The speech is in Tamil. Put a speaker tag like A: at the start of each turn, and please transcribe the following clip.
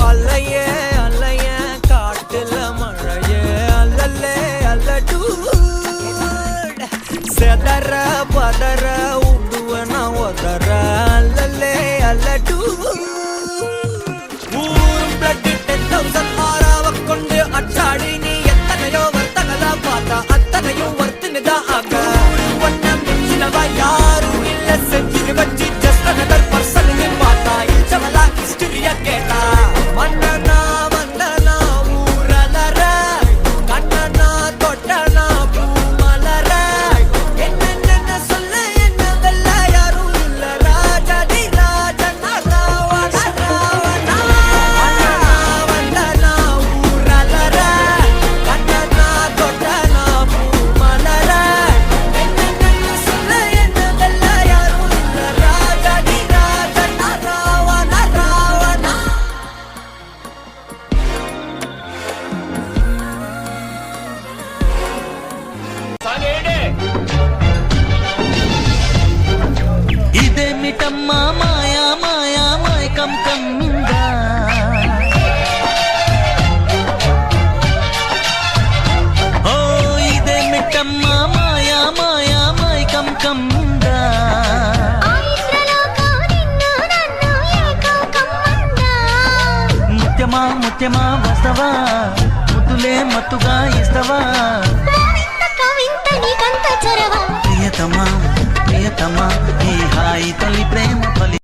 A: அல்லையே அல்லையே காட்டுல மழையே அல்லல்லே அல்லடூ செதற பதற உடுவன ஒதற அல்லல்லே அல்லடூ ஊரும் பிளட் 10,000 ஆறாவ கொண்டு அச்சாடி நீ எத்தனையோ வர்த்தகல பார்த்தா அத்தனையும் வர்த்தினுதான் ஆக ஒன்ன மிஞ்சினவா யாரும் இல்ல செஞ்சு வச்சு just another person பார்த்தா இச்சவலா ஹிஸ்டரியா கேட்டா மன்னனா வந்தனா ஊரலற கண்ணனா தொட்டனா பூமலற என்ன சொல்ல என்ன வெல்ல யாரும் இல்ல ராஜாதி ராஜனா ராவண ராவணா மன்னனா வந்தனா ஊரலற கண்ணனா தொட்டனா பூமலற என்ன சொல்ல என்ன வெல்ல யாரும் இல்ல ராஜாதி ராஜனா ராவண ராவணா
B: ఇదేమిటమ్మా మాయా మాయా మైకం కమ్మిందా ఓ ఇదేమిటమ్మా మాయా మాయా మైకం కమ్మిందా ముత్యమా ముత్యమా వస్తవా ముద్దులే మత్తుగా ఇస్తవా
C: కవింత నీకంత చరవా